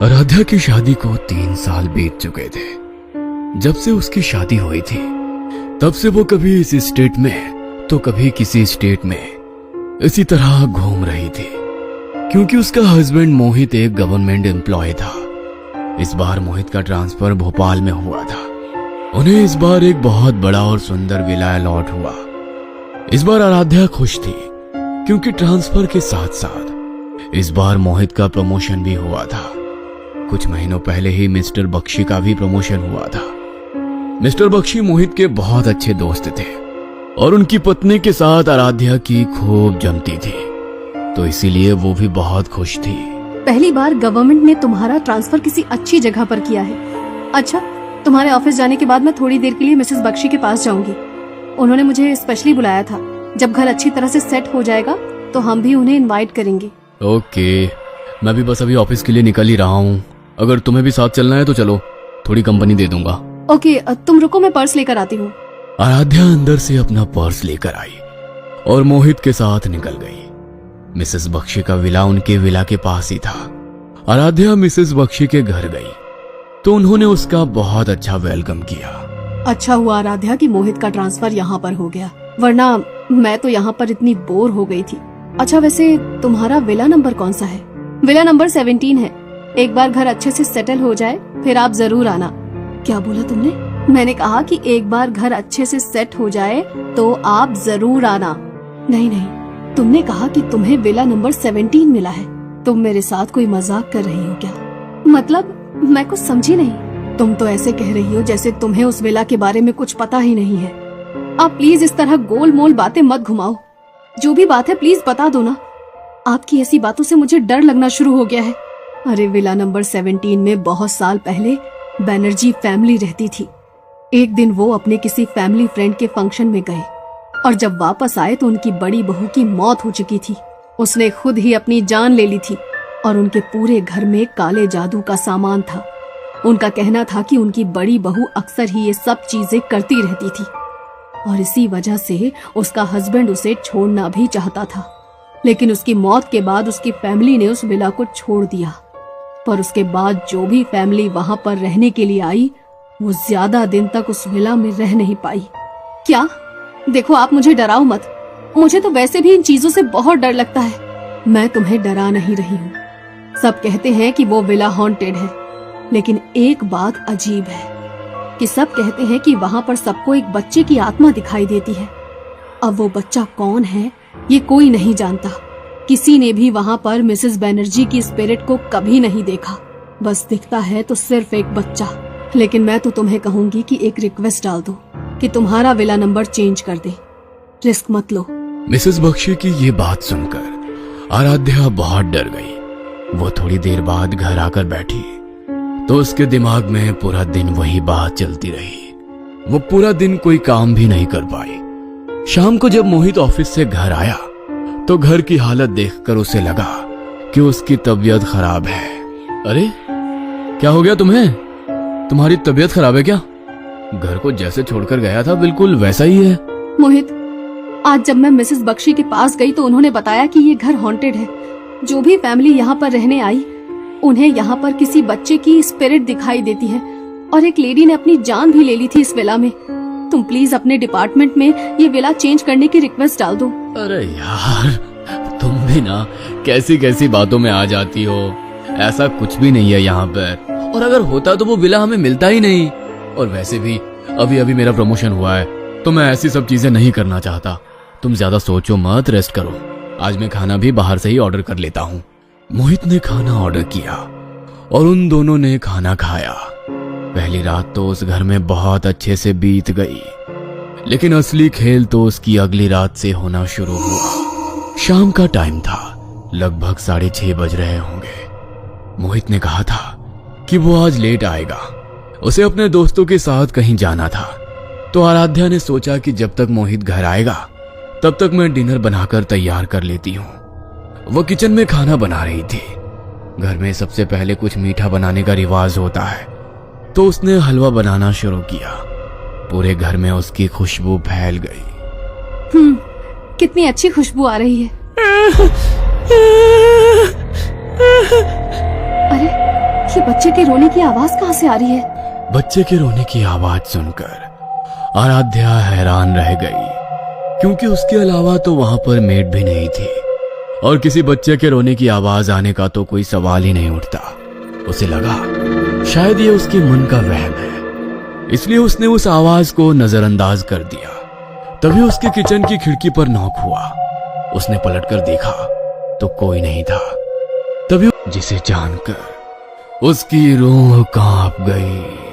आराध्या की शादी को 3 साल बीत चुके थे। जब से उसकी शादी हुई थी तब से वो कभी इस स्टेट में तो कभी किसी स्टेट में इसी तरह घूम रही थी, क्योंकि उसका हस्बैंड मोहित एक गवर्नमेंट एम्प्लॉय था। इस बार मोहित का ट्रांसफर भोपाल में हुआ था। उन्हें इस बार एक बहुत बड़ा और सुंदर विला अलॉट हुआ। इस बार आराध्या खुश थी क्योंकि ट्रांसफर के साथ साथ इस बार मोहित का प्रमोशन भी हुआ था। कुछ महीनों पहले ही मिस्टर बख्शी का भी प्रमोशन हुआ था। मिस्टर बख्शी मोहित के बहुत अच्छे दोस्त थे और उनकी पत्नी के साथ आराध्या की खूब जमती थी, तो इसीलिए वो भी बहुत खुश थी। पहली बार गवर्नमेंट ने तुम्हारा ट्रांसफर किसी अच्छी जगह पर किया है। अच्छा, तुम्हारे ऑफिस जाने के बाद मैं थोड़ी देर के लिए मिसेस बख्शी के पास जाऊंगी। उन्होंने मुझे स्पेशली बुलाया था। जब घर अच्छी तरह से सेट हो जाएगा तो हम भी उन्हें इनवाइट करेंगे। ओके, मैं भी बस अभी ऑफिस के लिए निकल ही रहा हूँ। अगर तुम्हें भी साथ चलना है तो चलो, थोड़ी कंपनी दे दूंगा। ओके, तुम रुको, मैं पर्स लेकर आती हूँ। आराध्या अंदर से अपना पर्स लेकर आई और मोहित के साथ निकल गई। मिसेस बख्शी का विला उनके विला के पास ही था। आराध्या मिसेस बख्शी के घर गई तो उन्होंने उसका बहुत अच्छा वेलकम किया। अच्छा हुआ आराध्या कि मोहित का ट्रांसफर यहाँ पर हो गया, वरना मैं तो यहाँ पर इतनी बोर हो गई थी। अच्छा, वैसे तुम्हारा विला नंबर कौन सा है? विला नंबर 17 है। एक बार घर अच्छे से सेटल हो जाए फिर आप जरूर आना। क्या बोला तुमने? मैंने कहा कि एक बार घर अच्छे से सेट हो जाए तो आप जरूर आना। नहीं, तुमने कहा कि तुम्हें विला नंबर 17 मिला है। तुम मेरे साथ कोई मजाक कर रही हो क्या? मतलब मैं कुछ समझी नहीं। तुम तो ऐसे कह रही हो जैसे तुम्हें उस विला के बारे में कुछ पता ही नहीं है। आप प्लीज इस तरह गोल मोल बातें मत घुमाओ। जो भी बात है प्लीज बता दो ना। आपकी ऐसी बातों से मुझे डर लगना शुरू हो गया है। अरे, विला नंबर 17 में बहुत साल पहले बैनर्जी फैमिली रहती थी। एक दिन वो अपने किसी फैमिली फ्रेंड के फंक्शन में गए और जब वापस आए तो उनकी बड़ी बहू की मौत हो चुकी थी। उसने खुद ही अपनी जान ले ली थी और उनके पूरे घर में काले जादू का सामान था। उनका कहना था कि उनकी बड़ी बहू अक्सर ही ये सब चीजें करती रहती थी और इसी वजह से उसका हस्बैंड उसे छोड़ना भी चाहता था। लेकिन उसकी मौत के बाद उसकी फैमिली ने उस विला को छोड़ दिया। पर उसके बाद जो भी फैमिली वहां पर रहने के लिए आई वो ज्यादा दिन तक उस विला में रह नहीं पाई। क्या? देखो, आप मुझे डराओ मत। मुझे तो वैसे भी इन चीजों से बहुत डर लगता है। मैं तुम्हें डरा नहीं रही हूँ। सब कहते हैं कि वो विला हॉन्टेड है, लेकिन एक बात अजीब है कि सब कहते हैं कि वहां पर सबको एक बच्चे की आत्मा दिखाई देती है। अब वो बच्चा कौन है ये कोई नहीं जानता। किसी ने भी वहां पर मिसेस बैनर्जी की स्पिरिट को कभी नहीं देखा। बस दिखता है तो सिर्फ एक बच्चा। लेकिन मैं तो तुम्हें कहूंगी कि एक रिक्वेस्ट डाल दो कि तुम्हारा विला नंबर चेंज कर दे। रिस्क मत लो। मिसेस बख्शी की ये बात सुनकर आराध्या बहुत डर गई। वो थोड़ी देर बाद घर आकर बैठी तो उसके दिमाग में पूरा दिन वही बात चलती रही। वो पूरा दिन कोई काम भी नहीं कर पाई। शाम को जब मोहित ऑफिस से घर आया तो घर की हालत देखकर उसे लगा कि उसकी तबीयत खराब है। अरे, क्या हो गया तुम्हें? तुम्हारी तबीयत खराब है क्या? घर को जैसे छोड़कर गया था बिल्कुल वैसा ही है। मोहित, आज जब मैं मिसेस बख्शी के पास गई तो उन्होंने बताया कि ये घर हॉन्टेड है। जो भी फैमिली यहाँ पर रहने आई उन्हें यहाँ पर किसी बच्चे की स्पिरिट दिखाई देती है और एक लेडी ने अपनी जान भी ले ली थी इस विला में। तुम प्लीज अपने डिपार्टमेंट में ये विला चेंज करने की रिक्वेस्ट डाल दो। अरे यार, तुम भी ना कैसी कैसी बातों में आ जाती हो। ऐसा कुछ भी नहीं है यहाँ पर, और अगर होता तो वो विला हमें मिलता ही नहीं। और वैसे भी अभी अभी मेरा प्रमोशन हुआ है तो मैं ऐसी सब चीजें नहीं करना चाहता। तुम ज्यादा सोचो मत, रेस्ट करो। आज मैं खाना भी बाहर से ही ऑर्डर कर लेता हूँ। मोहित ने खाना ऑर्डर किया और उन दोनों ने खाना खाया। पहली रात तो उस घर में बहुत अच्छे से बीत गई, लेकिन असली खेल तो उसकी अगली रात से होना शुरू हुआ। शाम का टाइम था, लगभग 6:30 बज रहे होंगे। मोहित ने कहा था कि वो आज लेट आएगा। उसे अपने दोस्तों के साथ कहीं जाना था, तो आराध्या ने सोचा कि जब तक मोहित घर आएगा तब तक मैं डिनर बनाकर तैयार कर लेती हूँ। वो किचन में खाना बना रही थी। घर में सबसे पहले कुछ मीठा बनाने का रिवाज होता है, तो उसने हलवा बनाना शुरू किया। पूरे घर में उसकी खुशबू फैल गई। कितनी अच्छी खुशबू आ रही है। अरे, ये बच्चे के रोने की आवाज कहाँ से आ रही है? बच्चे के रोने की आवाज सुनकर आराध्या हैरान रह गई, क्योंकि उसके अलावा तो वहां पर मेड भी नहीं थी और किसी बच्चे के रोने की आवाज आने का तो कोई सवाल ही नहीं उठता। उसे लगा शायद ये उसके मन का वहम है, इसलिए उसने उस आवाज को नजरअंदाज कर दिया। तभी उसके किचन की खिड़की पर नॉक हुआ। उसने पलटकर देखा तो कोई नहीं था। तभी जिसे जानकर उसकी रूह कांप गई।